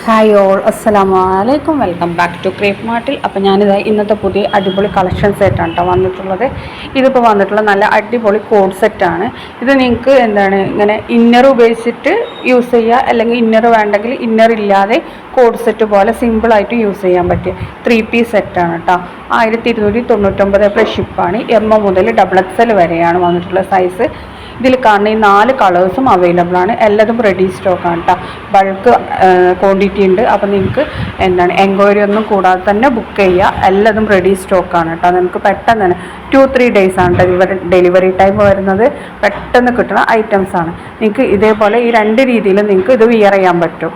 Hi all, അസ്സലാമു അലൈക്കും. Welcome back to crepe മാർട്ടിൽ. അപ്പോൾ ഞാനിത് ഇന്നത്തെ പുതിയ അടിപൊളി കളക്ഷൻ സെറ്റാണ് കേട്ടോ വന്നിട്ടുള്ളത്. ഇതിപ്പോൾ വന്നിട്ടുള്ള നല്ല അടിപൊളി കോഡ് സെറ്റാണ്. ഇത് നിങ്ങൾക്ക് ഇങ്ങനെ ഇന്നർ ഉപയോഗിച്ചിട്ട് യൂസ് ചെയ്യുക, അല്ലെങ്കിൽ ഇന്നർ വേണ്ടെങ്കിൽ ഇന്നർ ഇല്ലാതെ കോഡ് സെറ്റ് പോലെ സിമ്പിളായിട്ട് യൂസ് ചെയ്യാൻ പറ്റിയ 3 പീസ് സെറ്റാണ് കേട്ടോ. 1299 പ്ലസ് ഷിപ്പാണ്. എം മുതൽ XXL വരെയാണ് വന്നിട്ടുള്ള സൈസ്. ഇതിൽ കാണുന്ന ഈ 4 കളേഴ്സും അവൈലബിൾ ആണ്. എല്ലാതും റെഡി സ്റ്റോക്കാണ് കേട്ടോ. ബൾക്ക് ക്വാണ്ടിറ്റി ഉണ്ട്. അപ്പോൾ നിങ്ങൾക്ക് എൻക്വയറി ഒന്നും കൂടാതെ തന്നെ ബുക്ക് ചെയ്യുക. എല്ലാതും റെഡി സ്റ്റോക്കാണ് കേട്ടോ. നമുക്ക് പെട്ടെന്ന് തന്നെ 2-3 ഡേയ്സ് ആണ് ഡെലിവറി ടൈം വരുന്നത്. പെട്ടെന്ന് കിട്ടുന്ന ഐറ്റംസ് ആണ്. നിങ്ങൾക്ക് ഇതേപോലെ ഈ 2 രീതിയിൽ നിങ്ങൾക്ക് ഇത് വിയർ ചെയ്യാൻ പറ്റും,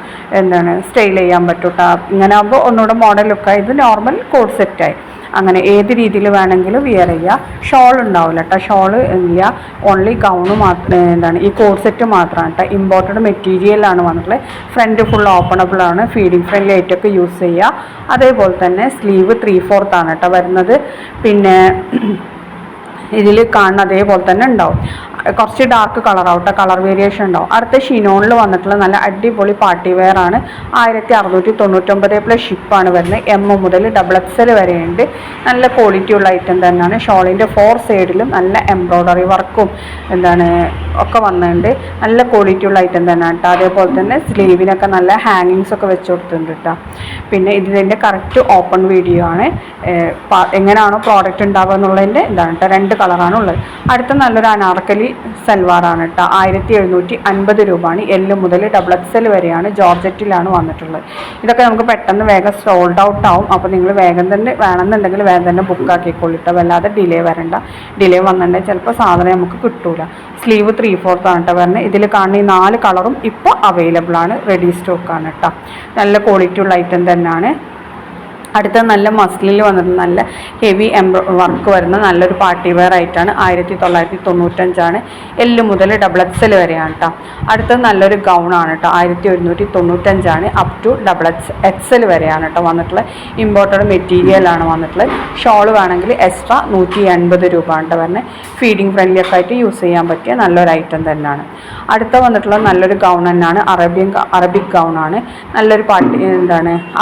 സ്റ്റൈൽ ചെയ്യാൻ പറ്റും കേട്ടോ. ഇങ്ങനെ ആകുമ്പോൾ ഒന്നുകൂടെ മോഡൽ ലുക്കായി. ഇത് നോർമൽ കോഡ് സെറ്റായി. അങ്ങനെ ഏത് രീതിയിൽ വേണമെങ്കിലും വിയർ ചെയ്യുക. ഷോൾ ഉണ്ടാവില്ല കേട്ടോ. ഷോള് ഇല്ല, ഓൺലി ഗൗണ് മാത്രം. ഈ കോഡ് സെറ്റ് മാത്രമാണ് കേട്ടോ. ഇമ്പോർട്ടഡ് മെറ്റീരിയലാണ് വന്നിട്ടുള്ളത്. ഫ്രണ്ട് ഫുൾ ഓപ്പണബിൾ ആണ്. ഫീഡിങ് ഫ്രണ്ട്ലി ആയിട്ടൊക്കെ യൂസ് ചെയ്യുക. അതേപോലെ തന്നെ സ്ലീവ് 3/4 ആണ് കേട്ടോ വരുന്നത്. പിന്നെ ഇതിൽ കാണുന്ന അതേപോലെ തന്നെ ഉണ്ടാവും. കുറച്ച് ഡാർക്ക് കളറാവട്ടെ, കളർ വേരിയേഷൻ ഉണ്ടാവും. അടുത്ത ഷിനോണിൽ വന്നിട്ടുള്ള നല്ല അടിപൊളി പാർട്ടി വെയർ ആണ്. 1699 പ്ലസ് ഷിപ്പാണ് വരുന്നത്. എം മുതൽ XXL വരെയുണ്ട്. നല്ല ക്വാളിറ്റി ഉള്ള ഐറ്റം തന്നെയാണ്. ഷോളിൻ്റെ 4 സൈഡിലും നല്ല എംബ്രോയ്ഡറി വർക്കും ഒക്കെ വന്നിട്ടുണ്ട്. നല്ല ക്വാളിറ്റി ഉള്ള ഐറ്റം തന്നെയാണ് കേട്ടോ. അതേപോലെ തന്നെ സ്ലീവിനൊക്കെ നല്ല ഹാങ്ങിങ്സ് ഒക്കെ വെച്ച് കൊടുത്തിട്ടുണ്ട് കേട്ടോ. പിന്നെ ഇതിൻ്റെ കറക്റ്റ് ഓപ്പൺ വീഡിയോ ആണ്. എങ്ങനെയാണോ പ്രോഡക്റ്റ് ഉണ്ടാവുക എന്നുള്ളതിൻ്റെ കേട്ടോ. 2 കളറാണ് ഉള്ളത്. അടുത്ത നല്ലൊരു അനാർക്കലി സൽവാറാണ് കേട്ടോ. 1750 രൂപയാണ്. L മുതൽ XXL വരെയാണ്. ജോർജറ്റിലാണ് വന്നിട്ടുള്ളത്. ഇതൊക്കെ നമുക്ക് പെട്ടെന്ന് വേഗം സോൾഡ് ഔട്ട് ആവും. അപ്പോൾ നിങ്ങൾ വേഗം തന്നെ വേണമെന്നുണ്ടെങ്കിൽ വേഗം തന്നെ ബുക്ക് ആക്കിക്കൊള്ളിട്ടോ. വല്ലാതെ ഡിലേ വരണ്ട. ഡിലേ വന്നിട്ടുണ്ടെങ്കിൽ ചിലപ്പോൾ സാധനം നമുക്ക് കിട്ടൂല. സ്ലീവ് 3/4 ആണ് കേട്ടോ വരുന്നത്. ഇതിൽ കാണുന്ന ഈ 4 കളറും ഇപ്പോൾ അവൈലബിൾ ആണ്. റെഡി സ്റ്റോക്കാണ് കേട്ടോ. നല്ല ക്വാളിറ്റി ഉള്ള ഐറ്റം തന്നെയാണ്. അടുത്ത നല്ല മസ്ലിൽ വന്നിട്ട് നല്ല ഹെവി വർക്ക് വരുന്ന നല്ലൊരു പാർട്ടി വെയർ ആയിട്ടാണ്. 1995 L മുതൽ XXL വരെയാണ് കേട്ടോ. അടുത്തത് നല്ലൊരു ഗൗണാണ് കേട്ടോ. 1195 അപ് ടു XXL വരെയാണ് കേട്ടോ വന്നിട്ടുള്ളത്. ഇമ്പോർട്ടഡ് മെറ്റീരിയലാണ് വന്നിട്ടുള്ളത്. ഷോൾ വേണമെങ്കിൽ എക്സ്ട്രാ 180 രൂപ കേട്ടോ വരുന്നത്. ഫീഡിങ് ഫ്രണ്ട്ലി ഒക്കെ ആയിട്ട് യൂസ് ചെയ്യാൻ പറ്റിയ നല്ലൊരു ഐറ്റം തന്നെയാണ്. അടുത്ത വന്നിട്ടുള്ള നല്ലൊരു ഗൗൺ തന്നെയാണ്. അറബിക് ഗൗണാണ്. നല്ലൊരു പാർട്ടി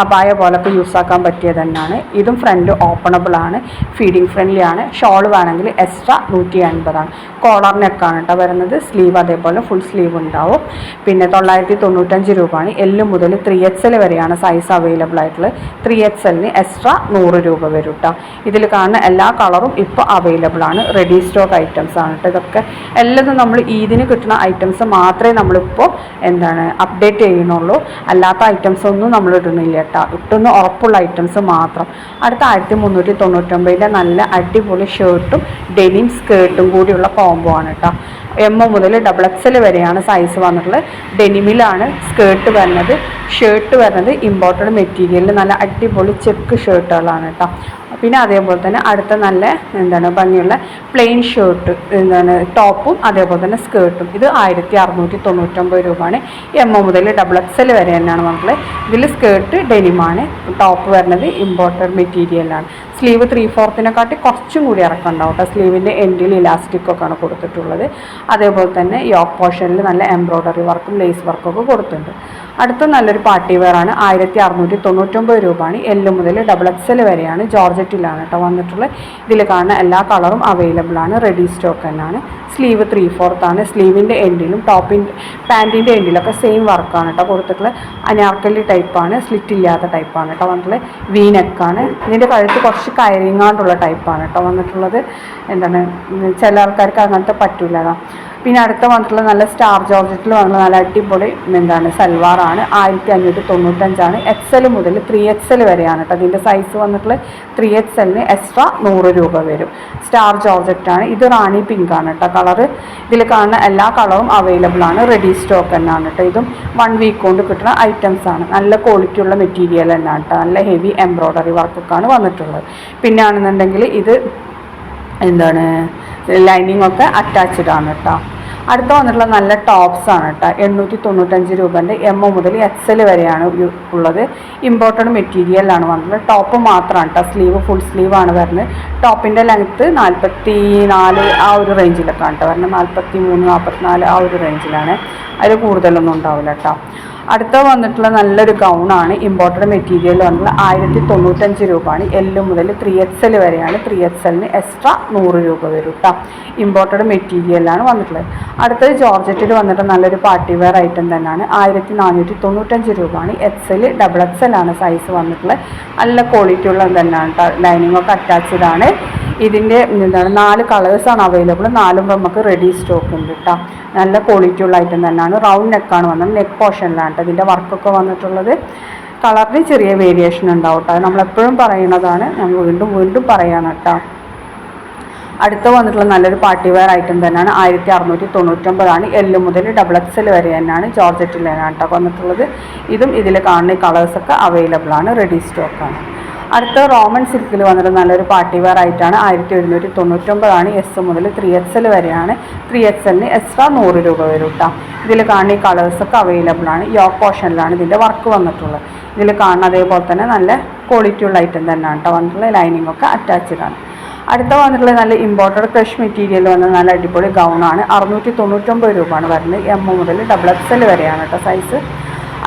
അബായ പോലൊക്കെ യൂസ് ആക്കാൻ പറ്റിയ തന്നെയാണ്. ഇതും ഫ്രണ്ട് ഓപ്പണബിൾ ആണ്. ഫീഡിങ് ഫ്രണ്ട്ലി ആണ്. ഷോൾ വേണമെങ്കിൽ എക്സ്ട്രാ 180 ആണ്. കോളർ നെക്കാണ് കേട്ടോ വരുന്നത്. സ്ലീവ് അതേപോലെ ഫുൾ സ്ലീവ് ഉണ്ടാവും. പിന്നെ 995 രൂപയാണ്. L മുതൽ 3XL വരെയാണ് സൈസ് അവൈലബിൾ ആയിട്ടുള്ളത്. 3XLന് എക്സ്ട്രാ 100 രൂപ വരും കേട്ടോ. ഇതിൽ കാണുന്ന എല്ലാ കളറും ഇപ്പോൾ അവൈലബിൾ ആണ്. റെഡി സ്റ്റോക്ക് ഐറ്റംസ് ആണ് കേട്ടോ. ഇതൊക്കെ എല്ലാതും നമ്മൾ ഈദിന് കിട്ടുന്ന ഐറ്റംസ് മാത്രമേ നമ്മളിപ്പോൾ അപ്ഡേറ്റ് ചെയ്യുന്നുള്ളൂ. അല്ലാത്ത ഐറ്റംസ് ഒന്നും നമ്മൾ ഇടുന്നില്ല കേട്ടോ. ഇട്ടുന്ന ഉറപ്പുള്ള ഐറ്റംസ് മാത്രം. അടുത്ത 1399 നല്ല അടിപൊളി ഷർട്ടും ഡെനിം സ്കേർട്ടും കൂടിയുള്ള കോംബോ ആണ് കേട്ടോ. M മുതൽ XXL വരെയാണ് സൈസ് വന്നിട്ടുള്ളത്. ഡെനിമിലാണ് സ്കേർട്ട് വരുന്നത്. ഷർട്ട് വരുന്നത് ഇമ്പോർട്ടഡ് മെറ്റീരിയലിൽ നല്ല അടിപൊളി ചെക്ക് ഷർട്ടുകളാണ് കേട്ടോ. പിന്നെ അതേപോലെ തന്നെ അടുത്ത നല്ല ഭംഗിയുള്ള പ്ലെയിൻ ഷർട്ട് ടോപ്പും അതേപോലെ തന്നെ സ്കേർട്ടും. ഇത് 1699 രൂപയാണ്. M മുതൽ XXL വരെ തന്നെയാണ് വന്നിട്ടുള്ളത്. ഇതിൽ സ്കേർട്ട് ഡെനിമാണ്. ടോപ്പ് വരുന്നത് ഇമ്പോർട്ടഡ് മെറ്റീരിയലാണ്. സ്ലീവ് 3/4 കുറച്ചും കൂടി ഇറക്കമുണ്ടാവും കേട്ടോ. സ്ലീവിൻ്റെ എൻഡിൽ ഇലാസ്റ്റിക്കൊക്കെയാണ് കൊടുത്തിട്ടുള്ളത്. അതേപോലെ തന്നെ യോക്ക് പോർഷനിൽ നല്ല എംബ്രോയ്ഡറി വർക്കും ലേസ് വർക്കും ഒക്കെ കൊടുത്തിട്ടുണ്ട്. അടുത്ത നല്ലൊരു പാർട്ടി വെയർ ആണ്. 1699 രൂപയാണ്. L മുതൽ XXL വരെയാണ്. ജോർജറ്റിലാണ് കേട്ടോ വന്നിട്ടുള്ളത്. ഇതിൽ കാണുന്ന എല്ലാ കളറും അവൈലബിൾ ആണ്. റെഡി സ്റ്റോക്ക് തന്നെയാണ്. സ്ലീവ് 3/4 ആണ്. സ്ലീവിൻ്റെ എൻഡിലും പാൻറ്റിൻ്റെ എൻഡിലൊക്കെ സെയിം വർക്കാണ് കേട്ടോ കൊടുത്തിട്ടുള്ളത്. അനാർക്കലി ടൈപ്പാണ്. സ്ലിറ്റ് ഇല്ലാത്ത ടൈപ്പാണ് കേട്ടോ വന്നിട്ടുള്ളത്. വി നെക്കാണ്. ഇതിൻ്റെ കഴുത്ത് കുറച്ച് കയറിങ്ങാണ്ടുള്ള ടൈപ്പാണ് കേട്ടോ വന്നിട്ടുള്ളത്. ചില ആൾക്കാർക്ക് അങ്ങനത്തെ പറ്റൂല. പിന്നെ അടുത്ത വന്നിട്ടുള്ള നല്ല സ്റ്റാർ ജോർജറ്റിൽ വന്നിട്ടുള്ള നല്ല അടിപൊളി സൽവാറാണ്. 1595 XL മുതൽ 3XL വരെയാണ് കേട്ടോ. അതിൻ്റെ സൈസ് വന്നിട്ടുള്ള 3XLന് എക്സ്ട്രാ 100 രൂപ വരും. സ്റ്റാർ ജോർജറ്റാണ്. ഇത് റാണി പിങ്ക് ആണ് കേട്ടോ കളറ്. ഇതിൽ കാണുന്ന എല്ലാ കളറും അവൈലബിൾ ആണ്. റെഡി സ്റ്റോക്ക് തന്നെയാണ് കേട്ടോ. ഇതും 1 വീക്ക് കൊണ്ട് കിട്ടുന്ന ഐറ്റംസ് ആണ്. നല്ല ക്വാളിറ്റി ഉള്ള മെറ്റീരിയൽ തന്നെയാണ് കേട്ടോ. നല്ല ഹെവി എംബ്രോയ്ഡറി വർക്കൊക്കെയാണ് വന്നിട്ടുള്ളത്. പിന്നെ ആണെന്നുണ്ടെങ്കിൽ ഇത് ലൈനിങ് ഒക്കെ അറ്റാച്ച്ഡ് ആണ് കേട്ടോ. അടുത്ത വന്നിട്ടുള്ള നല്ല ടോപ്സ് ആണ് കേട്ടോ. 895 രൂപൻ്റെ M മുതൽ XL വരെയാണ് ഉള്ളത്. ഇമ്പോർട്ടഡ് മെറ്റീരിയലാണ് വന്നിട്ടുള്ളത്. ടോപ്പ് മാത്രമാണ് കേട്ടോ. സ്ലീവ് ഫുൾ സ്ലീവ് ആണ് വരുന്നത്. ടോപ്പിൻ്റെ ലെങ്ത്ത് 44 ആ ഒരു റേഞ്ചിലൊക്കെ ആണ് കേട്ടോ വരുന്നത്. 43, 44 ആ ഒരു റേഞ്ചിലാണ്. അതിൽ കൂടുതലൊന്നും ഉണ്ടാവില്ല കേട്ടോ. അടുത്ത വന്നിട്ടുള്ള നല്ലൊരു ഗൗണാണ്. ഇമ്പോർട്ടഡ് മെറ്റീരിയൽ വന്നിട്ടുള്ള 1095 രൂപയാണ്. എൽ മുതൽ 3XL വരെയാണ്. 3XLന് എക്സ്ട്രാ 100 രൂപ വരും കേട്ടോ. ഇമ്പോർട്ടഡ് മെറ്റീരിയലാണ് വന്നിട്ടുള്ളത്. അടുത്തത് ജോർജറ്റിൽ വന്നിട്ട് നല്ലൊരു പാർട്ടി വെയർ ഐറ്റം തന്നെയാണ്. 1495 രൂപയാണ്. XL XXL ആണ് സൈസ് വന്നിട്ടുള്ളത്. നല്ല ക്വാളിറ്റി ഉള്ളത് തന്നെയാണ് കേട്ടോ. ലൈനിങ് ഒക്കെ അറ്റാച്ച്ഡ് ആണ്. ഇതിൻ്റെ 4 കളേഴ്സാണ് അവൈലബിൾ. 4 നമുക്ക് റെഡി സ്റ്റോക്ക് ഉണ്ട് കേട്ടോ. നല്ല ക്വാളിറ്റി ഉള്ള ഐറ്റം തന്നെയാണ്. റൗണ്ട് നെക്കാണ് വന്നത്. നെക്ക് പോർഷനിലാണ് കേട്ടോ ഇതിൻ്റെ വർക്കൊക്കെ വന്നിട്ടുള്ളത്. കളറിന് ചെറിയ വേരിയേഷൻ ഉണ്ടാവും കേട്ടോ. നമ്മളെപ്പോഴും പറയുന്നതാണ്, നമ്മൾ വീണ്ടും വീണ്ടും പറയാണ് കേട്ടോ. അടുത്ത വന്നിട്ടുള്ള നല്ലൊരു പാർട്ടി വെയർ ഐറ്റം തന്നെയാണ്. 1699 എൽ മുതൽ XXL വരെ തന്നെയാണ്. ജോർജറ്റിലാണ് കേട്ടോ വന്നിട്ടുള്ളത്. ഇതും ഇതിൽ കാണുന്ന കളേഴ്സൊക്കെ അവൈലബിൾ ആണ്. റെഡി സ്റ്റോക്കാണ്. അടുത്ത റോമൻ സിൽക്കിൽ വന്നിട്ട് നല്ലൊരു പാർട്ടി വെയർ ആയിട്ടാണ്. 1199 എസ് മുതൽ 3XL വരെയാണ്. 3XLന് എക്സ്ട്രാ 100 രൂപ വരും കേട്ടോ. ഇതിൽ കാണുന്ന ഈ കളേഴ്സൊക്കെ അവൈലബിൾ ആണ്. യോക്ക് പോർഷനിലാണ് ഇതിൻ്റെ വർക്ക് വന്നിട്ടുള്ളത്. ഇതിൽ കാണുന്ന അതേപോലെ തന്നെ നല്ല ക്വാളിറ്റി ഉള്ള ഐറ്റം തന്നെയാണ് കേട്ടോ വന്നിട്ടുള്ള. ലൈനിങ് ഒക്കെ അറ്റാച്ച്ഡ് ആണ്. അടുത്ത വന്നിട്ടുള്ള നല്ല ഇമ്പോർട്ടഡ് ക്രഷ് മെറ്റീരിയൽ വന്ന നല്ല അടിപൊളി ഗൗണാണ്. 699 രൂപയാണ് വരുന്നത്. എം മുതൽ XXL വരെയാണ് കേട്ടോ സൈസ്.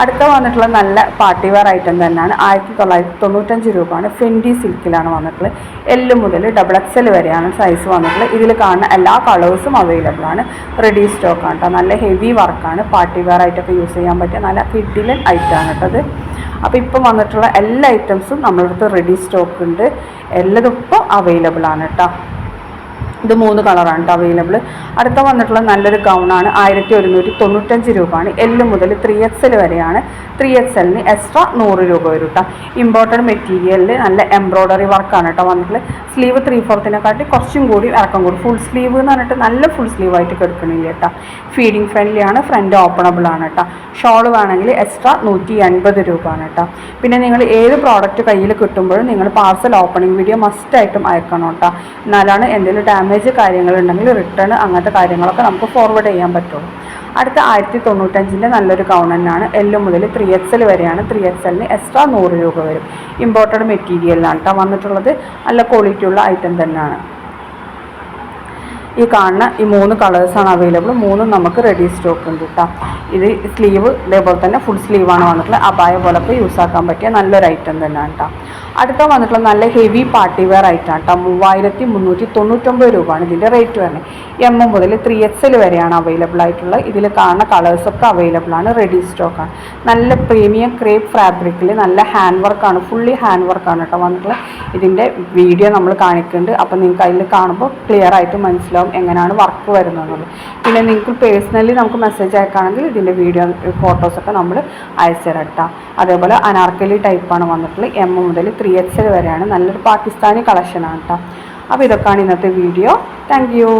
അടുത്ത വന്നിട്ടുള്ള നല്ല പാർട്ടി വെയർ ഐറ്റം തന്നെയാണ്. 1995 രൂപയാണ്. ഫെൻഡി സിൽക്കിലാണ് വന്നിട്ടുള്ളത്. എൽ മുതൽ XXL വരെയാണ് സൈസ് വന്നിട്ടുള്ളത്. ഇതിൽ കാണുന്ന എല്ലാ കളേഴ്സും അവൈലബിൾ ആണ്. റെഡി സ്റ്റോക്കാണ് കേട്ടോ. നല്ല ഹെവി വർക്കാണ്. പാർട്ടി വെയർ ആയിട്ടൊക്കെ യൂസ് ചെയ്യാൻ പറ്റിയ നല്ല കിഡിലൻ ഐറ്റമാണ് കേട്ടത്. അപ്പോൾ ഇപ്പം വന്നിട്ടുള്ള എല്ലാ ഐറ്റംസും നമ്മളടുത്ത് റെഡി സ്റ്റോക്ക് ഉണ്ട്. എല്ലാതും ഇപ്പോൾ അവൈലബിൾ ആണ് കേട്ടോ. ഇത് 3 കളറാണ് കേട്ടോ അവൈലബിൾ. അടുത്ത വന്നിട്ടുള്ള നല്ലൊരു ഗൗണാണ്. 1195 രൂപയാണ്. എൽ മുതൽ 3XL വരെയാണ്. 3XLന് എക്സ്ട്രാ 100 രൂപ വരും കേട്ടോ. ഇമ്പോർട്ടഡ് മെറ്റീരിയലിൽ നല്ല എംബ്രോയ്ഡറി വർക്കാണ് കേട്ടോ വന്നിട്ടുള്ളത്. സ്ലീവ് 3/4 കുറച്ചും കൂടി ഇറക്കം കൂടി. ഫുൾ സ്ലീവ് എന്ന് പറഞ്ഞിട്ട് നല്ല ഫുൾ സ്ലീവായിട്ട് കിടക്കണില്ല കേട്ടോ. ഫീഡിങ് ഫ്രണ്ട്ലി ആണ്. ഫ്രണ്ട് ഓപ്പണബിൾ ആണ് കേട്ടോ. ഷോൾ വേണമെങ്കിൽ എക്സ്ട്രാ 180 രൂപയാണ് കേട്ടോ. പിന്നെ നിങ്ങൾ ഏത് പ്രോഡക്റ്റ് കയ്യിൽ കിട്ടുമ്പോഴും നിങ്ങൾ പാർസൽ ഓപ്പണിംഗ് വീഡിയോ മസ്റ്റായിട്ടും അയക്കണം കേട്ടോ. എന്നാലാണ് എന്തെങ്കിലും ഡാമേജ് കാര്യങ്ങളുണ്ടെങ്കിൽ റിട്ടേൺ അങ്ങനത്തെ കാര്യങ്ങളൊക്കെ നമുക്ക് ഫോർവേഡ് ചെയ്യാൻ പറ്റുള്ളൂ. അടുത്ത 1095 നല്ലൊരു ഗൗൺ തന്നെയാണ്. എൽ മുതൽ 3XL വരെയാണ്. 3XLന് എക്സ്ട്രാ 100 രൂപ വരും. ഇമ്പോർട്ടഡ് മെറ്റീരിയലിലാണ് കേട്ടോ വന്നിട്ടുള്ളത്. നല്ല ക്വാളിറ്റി ഉള്ള ഐറ്റം തന്നെയാണ്. ഈ കാണുന്ന ഈ 3 കളേഴ്സാണ് അവൈലബിൾ. 3 നമുക്ക് റെഡി സ്റ്റോക്ക് ഉണ്ട് കേട്ടോ. ഇത് സ്ലീവ് ഇതേപോലെ തന്നെ ഫുൾ സ്ലീവാണ് വന്നിട്ടുള്ളത്. അപായ പോലൊക്കെ യൂസ് ആക്കാൻ പറ്റിയ നല്ലൊരു ഐറ്റം തന്നെയാണ് കേട്ടോ. അടുത്ത വന്നിട്ടുള്ള നല്ല ഹെവി പാർട്ടി വെയർ ആയിട്ടാണ് കേട്ടോ. 3399 രൂപയാണ് ഇതിൻ്റെ റേറ്റ് വരുന്നത്. എം മുതൽ 3XL വരെയാണ് അവൈലബിൾ ആയിട്ടുള്ളത്. ഇതിൽ കാണുന്ന കളേഴ്സൊക്കെ അവൈലബിൾ ആണ്. റെഡി സ്റ്റോക്കാണ്. നല്ല പ്രീമിയം ക്രേപ്പ് ഫാബ്രിക്കിൽ നല്ല ഹാൻഡ് വർക്കാണ്. ഫുള്ളി ഹാൻഡ് വർക്കാണ് കേട്ടോ വന്നിട്ടുള്ളത്. ഇതിൻ്റെ വീഡിയോ നമ്മൾ കാണിക്കുന്നുണ്ട്. അപ്പോൾ നിങ്ങൾക്ക് അതിൽ കാണുമ്പോൾ ക്ലിയർ ആയിട്ട് മനസ്സിലാവും എങ്ങനെയാണ് വർക്ക് വരുന്നതെന്നുള്ളത്. പിന്നെ നിങ്ങൾക്ക് പേഴ്സണലി നമുക്ക് മെസ്സേജ് അയക്കുകയാണെങ്കിൽ ഇതിൻ്റെ വീഡിയോ ഫോട്ടോസൊക്കെ നമ്മൾ അയച്ചു തരാം കേട്ടോ. അതേപോലെ അനാർക്കലി ടൈപ്പാണ് വന്നിട്ടുള്ളത്. എം മുതൽ 3XL വരെയാണ്. നല്ലൊരു പാകിസ്ഥാനി കളക്ഷനാണ് കേട്ടോ. അപ്പോൾ ഇതൊക്കെയാണ് ഇന്നത്തെ വീഡിയോ. Thank you.